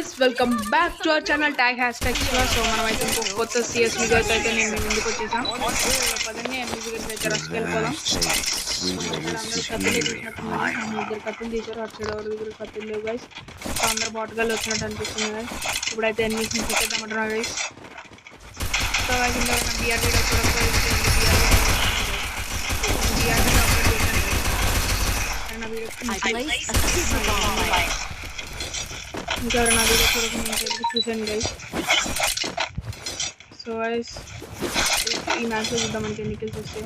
guys, welcome back to our channel Tag Hashtag Explore. So మనమైతే ఇంకొక కొత్త CS video అయితే నేను ముందుకు వచ్చేసాం. పదండి ఎంబీ దగ్గరికి అయితే రష్కి వెళ్ళిపోదాం. అందరూ కత్తులు తీసినట్టున్నారు. ఇద్దరు కత్తులు తీశారు. అటు సైడ్ ఎవరి దగ్గర కత్తులు లేవు గైస్. అందరు బాటగాళ్ళు వచ్చినట్టు అనిపిస్తుంది గైస్. ఇప్పుడైతే ఎన్ని తీసేద్దామంటున్నారు గైస్. సో గైస్ ఇంకా బిఆర్ వీడియో కూడా ఇంకెవరైనా వీడియో చూడకుండా చూసాను గైస్. సో గైస్ ఈ మ్యాచ్లో చూద్దాం మనకి ఎన్ని కిల్స్ వస్తాయి.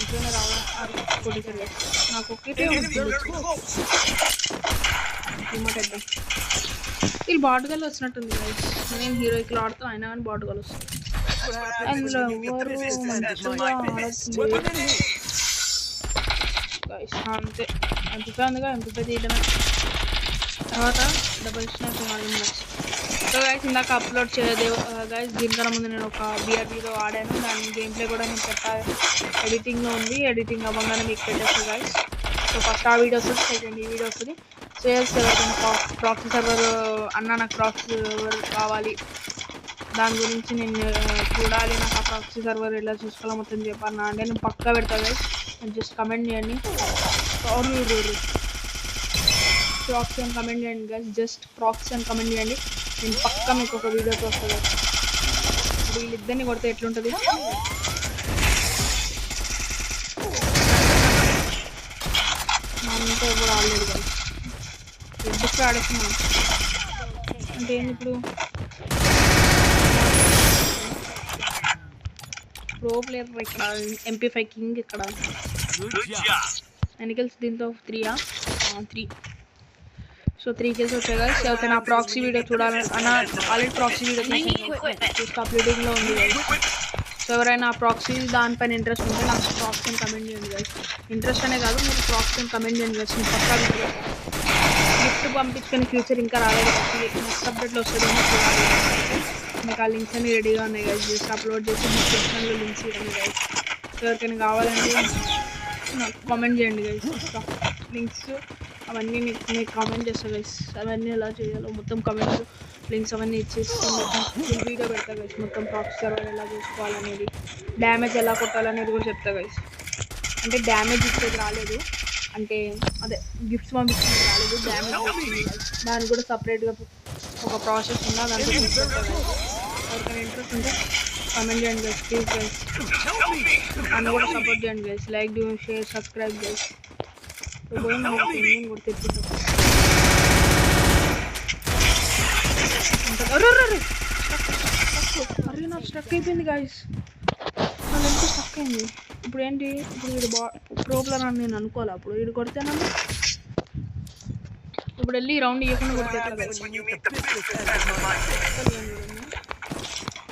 ఇంట్లోనే రావడం కొట్టేసారు గైస్. నాకు ఒక్కటే రిమోట్ వేద్దాం. వీళ్ళు బాటుగాళ్ళు వచ్చినట్టుంది గైస్. నేను హీరోయిక్లో ఆడుతూ అయినా కానీ బాటుగాళ్ళు వస్తుంది. అందులో ఎవరు మంచిగా ఆడుతుంది గైస్. అంతే ఎంపిక ఉందిగా, ఎంపిక చేయడమే. తర్వాత డబుల్ స్నాప్ ఆడింది. సో గైస్ ఇందాక అప్లోడ్ చేయలేదు గైస్. దీనికన్నా ముందు నేను ఒక బిఆర్బీలో ఆడాను. దాని గేమ్ ప్లే కూడా నేను ఎడిటింగ్లో ఉంది. ఎడిటింగ్ అవ్వగానే మీకు పెట్టేస్తాను గైస్. సో ఫస్ట్ ఆ వీడియో వస్తుంది, సెకండ్ ఈ వీడియో వస్తుంది. సో ఎవరికైనా ప్రాక్సీ సర్వర్ అన్న నాకు ప్రాక్సీ సర్వర్ కావాలి, దాని గురించి నేను చూడాలి, నాకు ఆ ప్రాక్సీ సర్వర్ ఎలా చూసుకోవాలో మొత్తం చెప్పాను అంటే నేను పక్కా పెడతాను గైస్. జస్ట్ కమెంట్ చేయండి. ప్రాక్సీ అని కమెంట్ చేయండి గైస్. జస్ట్ ప్రాక్సీ అని కమెంట్ చేయండి. నేను పక్కా మీకు ఒక వీడియోతో వస్తుంది. ఇప్పుడు వీళ్ళిద్దరిని కొడితే ఎట్లుంటుంది. అంతా కూడా ఆడలేదు గైస్. ఎడ్డుకు ఆడేస్తున్నాం అంటే ఏంది ఇప్పుడు ప్రో ప్లేయర్ ఇక్కడ MP5 కింగ్ ఇక్కడ ఎన్ని కిల్స్ దీంతో 3 సో 3 కిల్స్ వచ్చాయి గైస్. ఎవరికైనా ప్రాక్సీ వీడియో చూడాలి అన్న ఆల్రెడీ ప్రాక్సీ వీడియో చూసి అప్లోడింగ్లో ఉంది గైస్. సో ఎవరైనా ప్రాక్సీ దానిపైన ఇంట్రెస్ట్ ఉంటే నాకు ప్రాక్సీ అని కమెంట్ చేయండి గైస్. ఇంట్రెస్ట్ అనే కాదు, మీరు ప్రాక్సీ అని కమెంట్ చేయండి గైస్. నేను పక్కా వీడియో గిఫ్ట్ పంపించుకొని ఫ్యూచర్ ఇంకా రాలేదు. నెక్స్ట్ అప్డేట్లో వస్తుందేమో చూడాలి. మీకు ఆ లింక్స్ అన్ని రెడీగా ఉన్నాయి గైస్. జస్ట్ అప్లోడ్ చేసి డిస్క్రిప్షన్లో లింక్స్ ఇవ్వండి గైస్. సో ఎవరికైనా కావాలంటే నాకు కామెంట్ చేయండి గైస్. లింక్స్ అవన్నీ మీకు కామెంట్ చేస్తాను గైస్. అవన్నీ ఎలా చేయాలో మొత్తం కామెంట్స్ లింక్స్ అవన్నీ ఇచ్చేసి వీడియో పెడతా గైస్. మొత్తం ప్రాక్సీ సర్వర్ ఎలా చూసుకోవాలనేది, డ్యామేజ్ ఎలా కొట్టాలనేది కూడా చెప్తా గైస్. అంటే డ్యామేజ్ ఇచ్చేది రాలేదు, అంటే అదే గిఫ్ట్స్ పంపించేది రాలేదు, డ్యామేజ్ వచ్చింది గైస్. దానికి కూడా సపరేట్గా ఒక ప్రాసెస్ ఉందా, దాంట్లో ఎవరికైనా ఇంట్రెస్ట్ ఉంటే కామెంట్ చేయండి గైస్ ప్లీజ్ గైస్. నన్ను కూడా సపోర్ట్ చేయండి guys. Like do, share, subscribe guys. కూడా తెచ్చింది అరే నాకు స్టక్ అయిపోయింది గైస్. వాళ్ళు ఎంత స్టక్ అయింది. ఇప్పుడు ఏంటి, ఇప్పుడు వీడు ప్రోబ్లర్ అని నేను అనుకోవాలి. అప్పుడు వీడు కొడితేనా ఇప్పుడు వెళ్ళి రౌండ్ ఇవ్వకుండా కొడితే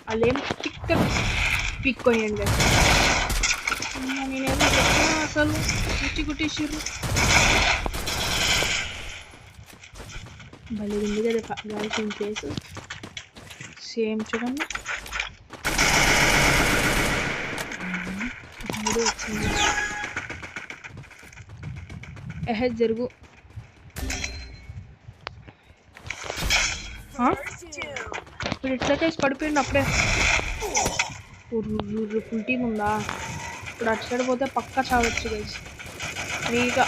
వాళ్ళు ఏం పిక్ కొనియండి గైస్. నేనేమో చెప్తున్నా అసలు కుట్టి కుట్టేసారు. భలే ఉంది కదా గైస్ ఇన్ కేసు. సేమ్ చూడండి వచ్చింది. జరుగు ఇప్పుడు ఇట్లా చేసి పడిపోయింది అప్పుడే. ఫుల్ టీమ్ ఉందా. ఇప్పుడు అటు సైడ్ పోతే పక్కా చావచ్చు గైస్. ఫ్రీగా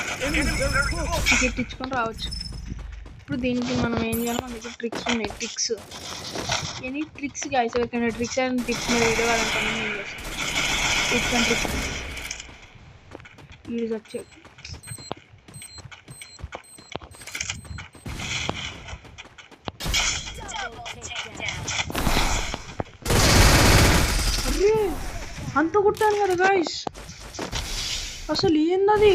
టికెట్ ఇచ్చుకొని రావచ్చు. ఇప్పుడు దీనికి మనం ఏం చేయాలి, మన దగ్గర ట్రిక్స్ ఉన్నాయి. Any tricks guys. ఎవరికైనా ట్రిక్స్ అండ్ టిప్స్ మీద వీడియో కావాలంటే ఏం చేస్తాం. టిప్స్ అండ్ ట్రిక్స్ వీడియోస్ వచ్చాయి. అరే అంత కొట్టాను కదా గైస్. అసలు ఏందది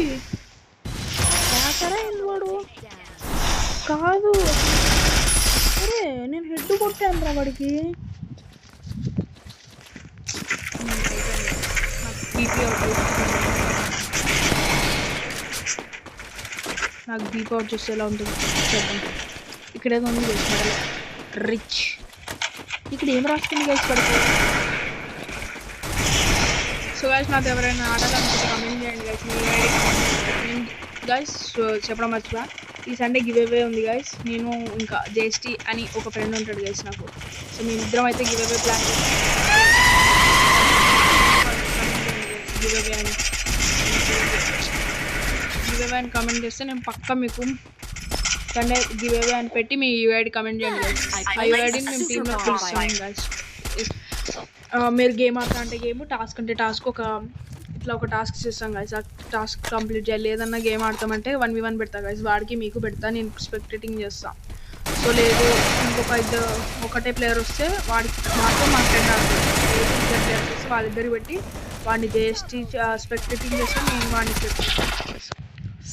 ఏంది వాడు కాదు. అరే నేను హెడ్ కొట్టాను రా వాడికి. నాకు బీప్ అవుట్ చేస్తే ఎలా ఉంటుంది చూద్దాం. ఇక్కడ ఏదో ఉంది చేసినారు రిచ్. ఇక్కడ ఏం రాస్తుంది గైస్ పడిపోయి. సో గైస్ నాకు ఎవరైనా ఆడాలనుకుంటే కమెంట్ చేయండి గైస్. గైస్ చెప్పడం మర్చిపోయా, ఈ సండే గివ్ అవే ఉంది గైస్. నేను ఇంకా జేఎస్టీ అని ఒక ఫ్రెండ్ ఉంటాడు గైస్ నాకు. సో మేమిద్దరం అయితే గివ్ అవే ప్లాన్ చేస్తాం. గివ్ అవే అని కామెంట్ చేస్తే నేను పక్కా మీకు సండే గివ్ అవే అని పెట్టి మీ యూఐడి కామెంట్ చేయండి గైస్. ఆ యూఐడిని మేము టీంలో పిలుస్తాం గైస్. మీరు గేమ్ ఆడతా అంటే గేమ్, టాస్క్ అంటే టాస్క్, ఇట్లా ఒక టాస్క్ చేస్తాం గైస్. ఆ టాస్క్ కంప్లీట్ చేయాలి. ఏదన్నా గేమ్ ఆడతామంటే 1v1 పెడతా గైస్. వాడికి మీకు పెడతా, నేను స్పెక్టేటింగ్ చేస్తాను. సో లేదు ఇంకొక ఒకటే ప్లేయర్ వస్తే వాడికి మాత్రం మా ఫ్రెండ్ ఆడతాడు. లేదు ఇద్దరు ప్లేయర్స్ వస్తే వాళ్ళిద్దరు పెట్టి వాడిని జేఎస్టీ స్పెక్టేటింగ్ చేస్తే నేను వాడిని స్పెక్టేటింగ్.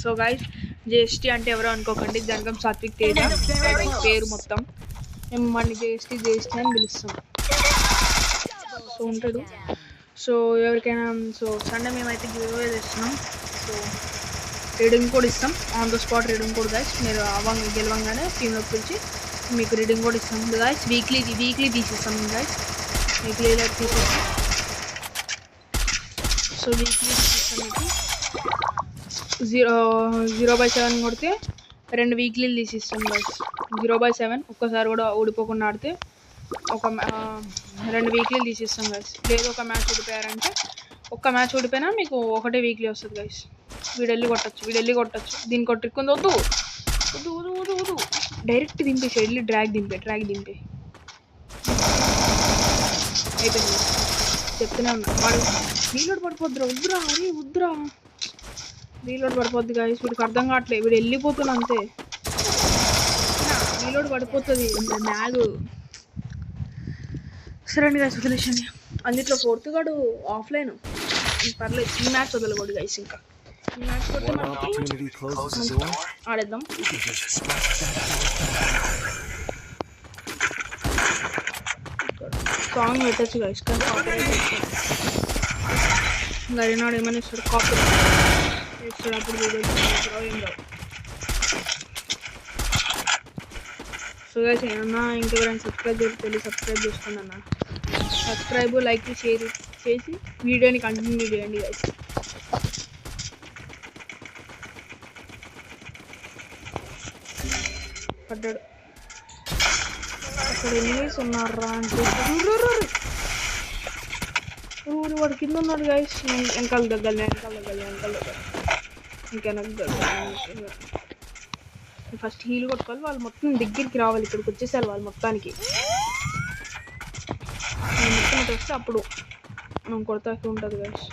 సో గైస్ జేఎస్టీ అంటే ఎవరో అనుకోకండి, జనగం సాత్విక్ తేజ పేరు మొత్తం. మేము వాడిని జేఎస్టీ అని పిలుస్తాం. సో ఉంటాడు. సో ఎవరికైనా సో సండే మేమైతే గివ్ అవే చేస్తున్నాం. సో రీడింగ్ కోడ్ ఇస్తాం, on the spot redeem code guys. మీరు గెలవంగానే టీంలోకి పిలిచి మీకు రీడింగ్ కోడ్ ఇస్తాం గైస్. వీక్లీ తీసిస్తాం గైస్. వీక్లీ తీసేస్తాం. సో వీక్లీ తీసిస్తాం మీకు 0/7 కొడితే 2 వీక్లీలు తీసిస్తాం గైస్. 0/7 ఒక్కసారి కూడా ఓడిపోకుండా ఆడితే 2 వీక్లీలు తీసిస్తాం గైస్. లేదు ఒక మ్యాచ్ ఓడిపోయారంటే ఒక్క మ్యాచ్ ఓడిపోయినా మీకు ఒకటే వీక్లీ వస్తుంది గైస్. వీడెళ్ళి కొట్టచ్చు. దీనికి ఒక ట్రిక్ ఉంది. వద్దు డైరెక్ట్ దింపేసి వెళ్ళి డ్రాగ్ దింపే అయిపోయింది. చెప్తూనే ఉన్నా వాడు రీలోడ్ పడిపోద్దురా. వద్దురా రీలోడ్ పడిపోద్ది గైస్. వీడికి అర్థం కావట్లేదు. వీడు వెళ్ళిపోతున్నా అంతే. రీలోడ్ పడిపోతుంది మ్యాగ్. సరే అండి గైస్ వదిలేసండి. అందులో 4th గాడు ఆఫ్లైన్ పర్లేదు. ఈ మ్యాచ్ వదలకూడదు గైస్. ఇంకా ఈ మ్యాచ్ కొడితే మనకి ఆడేద్దాం. సాంగ్ పెట్టచ్చు గైస్. కానీ గరినాడు ఏమైనా ఇస్తాడు, కాపీ ఇస్తాడు. అప్పుడు వీడియో ఏం రావు. సో గైస్ ఏమన్నా ఇంకెవరైనా సబ్స్క్రైబ్ చేసుకోండి అన్న. సబ్స్క్రైబ్, లైక్, షేర్ చేసి వీడియోని కంటిన్యూ చేయండి గైస్. పడ్డాడు. అక్కడ ఎనిమిస్ ఉన్నారా అంటే వాడు కింద ఉన్నాడు గైస్. వెనకాల దగ్గర ఫస్ట్ హీల్ కొట్టుకోవాలి. వాళ్ళు మొత్తం దగ్గరికి రావాలి. ఇక్కడికి వచ్చేసారు వాళ్ళు మొత్తానికి. మొత్తం ఇటు వస్తే అప్పుడు మనం కొడతాకి ఉంటుంది గైస్.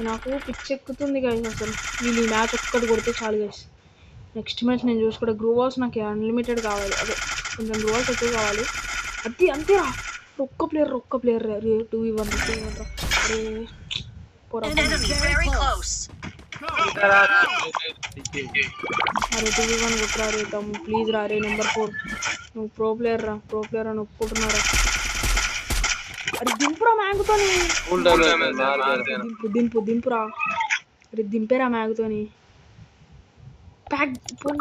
నాకు పిచ్చి ఎక్కుతుంది గైస్ అసలు. వీళ్ళు ఈ మ్యాచ్ ఒక్కటి కొడితే చాలు గైస్. నెక్స్ట్ మ్యాచ్ నేను చూసుకుంటా. గ్రూవాల్స్ నాకు అన్లిమిటెడ్ కావాలి. అదే కొంచెం గ్రూవాల్స్ ఎక్కువ కావాలి. అది అంతేరా. ఒక్క ప్లేయర్ 2v1 అరే పోరా. అరే 2v1 కొట్టరా రే తమ్ము ప్లీజ్ రా. రే నెంబర్ 4 నువ్వు ప్రో ప్లేయర్ అని ఒప్పుకుంటున్నారా? అరే దింపురా మ్యాగ్తోని. దింపురా. అరే దింపేరా మ్యాగ్తోని. ప్యాక్ పోనీ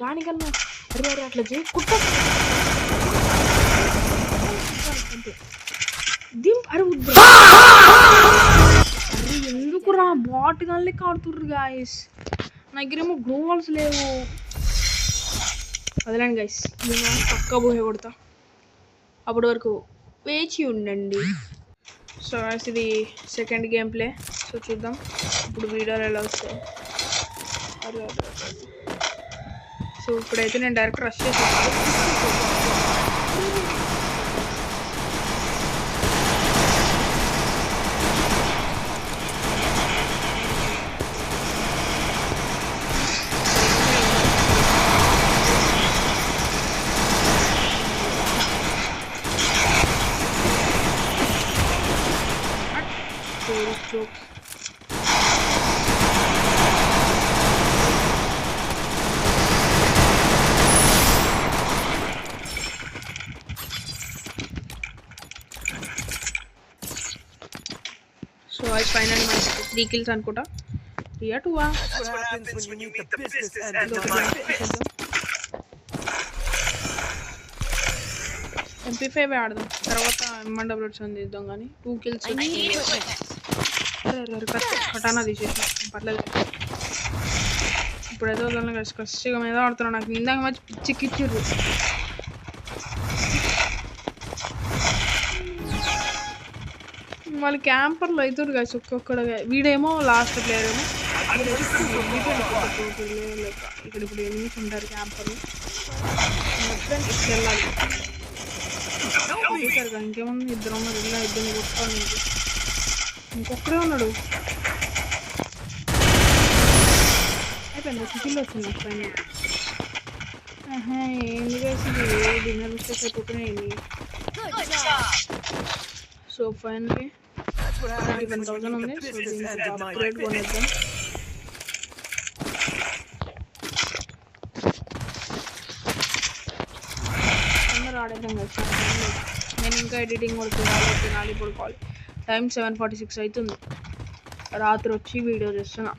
రానికన్నా. అరే అట్లా చేయి కుట్ట. అరే ఎందుకురా బాట్ గన్లే కాడుతుర్రు గాయస్. నా దగ్గరేమో గ్రోవాల్స్ లేవు. వదలండి గైస్. నేను పక్కా పోహే కొడతా. అప్పటి వరకు వేచి ఉండండి. సో గైస్ ఇది సెకండ్ గేమ్ ప్లే. సో చూద్దాం ఇప్పుడు వీడియోలు ఎలా వస్తాయి. సో ఇప్పుడైతే నేను డైరెక్ట్ రష్ చేసేస్తాను. సో అది ఫైనల్ మనకి 3 kills అనుకుంటా. 3 2 MP5 ఆడదాం. తర్వాత M1 చేద్దాం కానీ 2 kills కటానా తీసేసి పర్లేదు. ఇప్పుడైతే వదలను కలిసి కసిగా మీద ఆడుతున్నాను. నాకు ఇందాక మంచి పిచ్చిక్కిచ్చిర్రు. వాళ్ళు క్యాంపర్లు అవుతారు కలిసి ఒక్కొక్కడ. వీడేమో లాస్ట్ ప్లేయర్ ఏమో ఇక్కడ ఇప్పుడు ఎనిమిస్ ఉంటారు క్యాంపర్లు. వెళ్ళాలి సరిగా ఇంకేముంది ఇద్దరు ఉన్నారు. ఇలా ఇద్దరిని కొట్టుకోవాలి. ఇంకొక్కడే ఉన్నాడు. అయిపోయింది సిటీలో వచ్చింది పైన. ఏంది వేసి డిన్నర్ మిస్టేక్స్ అయిపోతున్నాయండి. సో ఫైనల్లీ 21,000 ఉంది. సో దీనికి అప్గ్రేడ్ కొనేద్దాం. అందరూ ఆడేద్దాం కదా. నేను ఇంకా ఎడిటింగ్ కూడా తినాలి పడుకోవాలి. టైం 7:46 అవుతుంది. రాత్రి వచ్చి వీడియో చేస్తున్నా.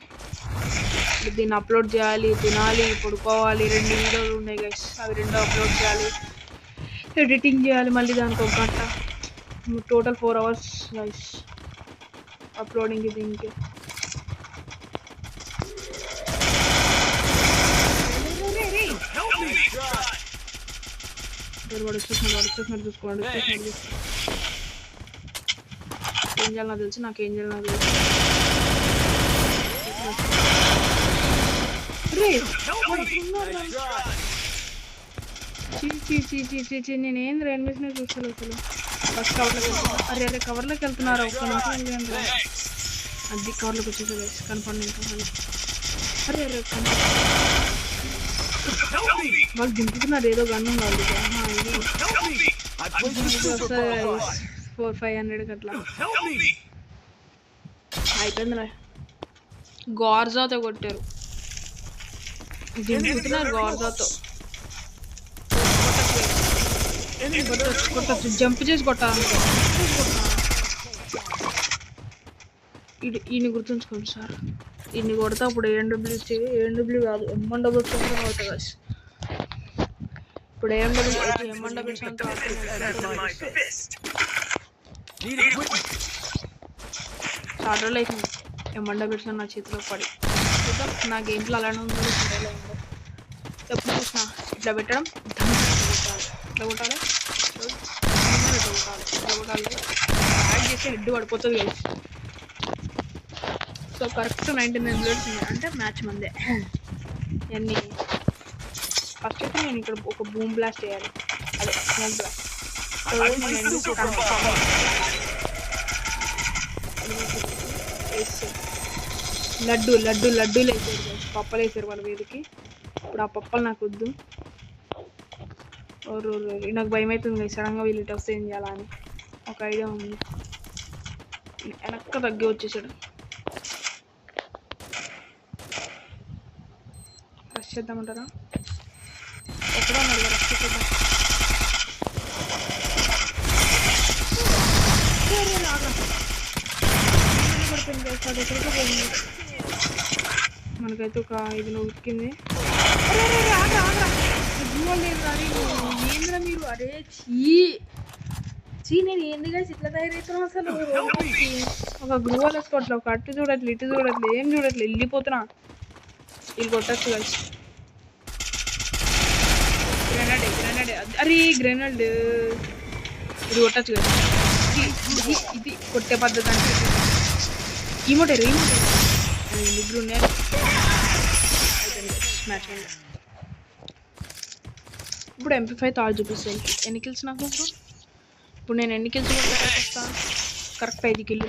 దీన్ని అప్లోడ్ చేయాలి, తినాలి, పడుకోవాలి. 2 వీడియోలు ఉన్నాయి గైస్. అవి 2 అప్లోడ్ చేయాలి, ఎడిటింగ్ చేయాలి. మళ్ళీ దానికి ఒక గంట. Total 4 hours guys uploading. దీనికి వచ్చేసినాడు చూసుకోండి. ఏం చేయాలి నాకు తెలుసు. నాకేం చేయాలి నాకు తెలుసు. నేనేం ఎనిమిదినే చూస్తాను అసలు. ఫస్ట్ కవర్లోకి వెళ్తున్నా. అరే కవర్లోకి వెళ్తున్నారు. ఒక్క నిమిషం అది కవర్లోకి వచ్చేసరి కన్ఫర్మ్. ఇంకా అరే వాళ్ళు దింపుతున్నారు. ఏదో గన్ను వాళ్ళు. వస్తుంది 400-500 అట్లా అయిపోయిందిరా. గార్జాతో కొట్టారు. దింపుతున్నారు గార్జాతో. కొట్టచ్చు జంప్ చేసి కొట్టాలి. ఈయన గుర్తుంచుకోండి సార్. ఇన్ని కొడతా అప్పుడు ఏఎన్డబ్ల్యూ కాదు M1 అవుతుంది కదా. ఇప్పుడు M1 స్టార్టర్లో అవుతుంది. M1 నా చేతిలో పడి చూద్దాం. నా గేమ్లో అలానే ఉందో చూడాలి. ఎప్పుడు చూసినా ఇట్లా పెట్టడం, ఇట్లా కొట్టాలి, ఇట్లా కొట్టాలి. యాడ్ చేస్తే హెడ్ పడిపోతుంది కదా. సో కరెక్ట్ 99 bullets ఉంది. అంటే మ్యాచ్ మందే. ఇవన్నీ ఫస్ట్ అయితే నేను ఇక్కడ ఒక బూమ్ బ్లాస్ట్ చేయాలి. అదే స్మోక్ బ్లాస్ట్. లడ్డూలు వేసారు. పప్పలు వేసారు వాళ్ళ మీదకి. ఇప్పుడు ఆ పప్పలు నాకు వద్దు. నాకు భయం అవుతుంది కదా సడన్గా వీళ్ళు ఇటు వస్తే ఏం చేయాలా అని. ఒక ఐడియా ఉంది. వెనక్క తగ్గి వచ్చేసాడు. రష్ చేద్దామంటారా? ఎక్కడో ఉన్నాడు కదా. రష్ చేద్దాం. మనకైతే ఒక 5 ఉతికింది. ఏంద్రా మీరు? అరే చీ నేను ఎందుగా ఇట్లా తయారవుతున్నా అసలు. ఒక గ్లూవాల్ వేసుకోవట్లే, ఒక అటు చూడట్లే, ఇటు చూడట్లే, ఏం చూడట్లే, వెళ్ళిపోతున్నా. వీళ్ళు కొట్టచ్చు కలిసి. గ్రెనేడ్ అరే గ్రెనేడ్ ఇది కొట్టచ్చు కదా. ఇది కొట్టే పద్ధతి అంటే రిమోట్ ముగ్గురు ఉన్నాయి. మ్యాచ్ ఇప్పుడు MP5 థాట్ చూపిస్తాను. ఎన్ని కిల్స్ నాకు ఇప్పుడు నేను ఎన్ని కిల్స్ కొట్టాను? Correct 5 kill.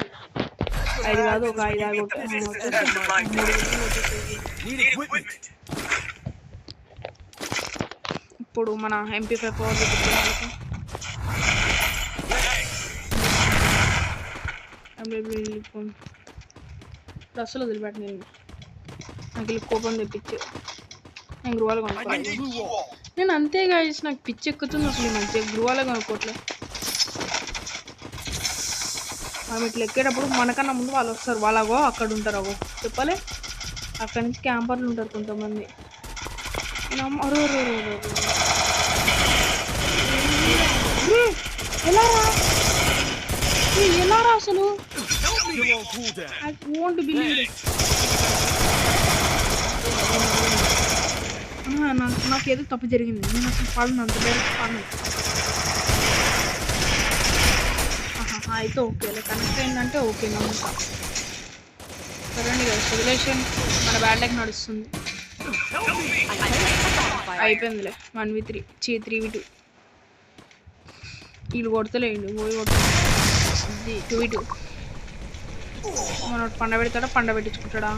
5 కాదు, ఒక 5 ఆగొట్టు. ఇప్పుడు మన MP5 పవర్ చూపిస్తాను. అసలు వదిలిపెట్ట. నాకు వెళ్ళి కోపం తెప్పించు. నేను గృహాలు కొనుక్కోవాలి. నేను అంతే గాయస్, నాకు పిచ్చి ఎక్కుతుంది అసలు. ఈ మధ్య గృహాలు కొనుక్కోవట్లే. మనం ఇట్లా ఎక్కేటప్పుడు మనకన్నా ముందు వాళ్ళు వస్తారు. వాళ్ళగో అక్కడ ఉంటారు. అగో చెప్పాలి. అక్కడి నుంచి క్యాంపర్లు ఉంటారు కొంతమంది. ఎలా రా అసలు? I won't believe it. నాకేదో తప్పు జరిగింది. నేను అసలు పడను, అంత డైరెక్ట్ పడను. అయితే ఓకేలే, కనెక్ట్ అయిందంటే ఓకే నమ్ముతా. సరేండి కదా వదిలేషన్, మన బ్యాడ్ లైక్ నడుస్తుంది. అయిపోయిందిలే 1v3 3v2. వీళ్ళు కొడతలేండి, పోయి కొడతా. 2v2. మన పండ పెడతాడా, పండ పెట్టించుకుంటాడా?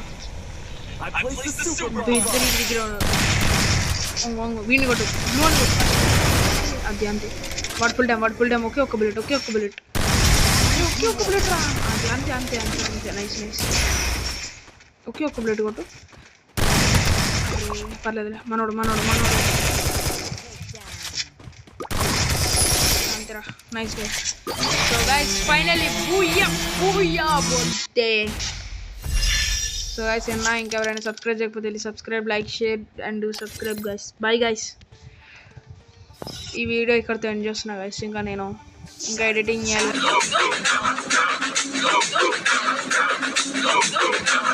వీడిని కొట్టు, అది అంతే. వాడు ఫుల్ టైం ఒకే ఒక్క బుల్లెట్ రా. అది అంతే. నైస్. ఒకే ఒక్క బుల్లెట్ కొట్టు. పర్లేదులే, మనోడు అంతేరా. Nice guys. So guys finally booyah బోల్తే. సో గైస్ ఇంకెవరైనా సబ్స్క్రైబ్ చేయకపోతే subscribe, like, share and do subscribe guys. Bye guys. ఈ వీడియో ఇక్కడితో ఎండ్ చేస్తున్నా గైస్. ఇంకా ఎడిటింగ్ చేయాలి.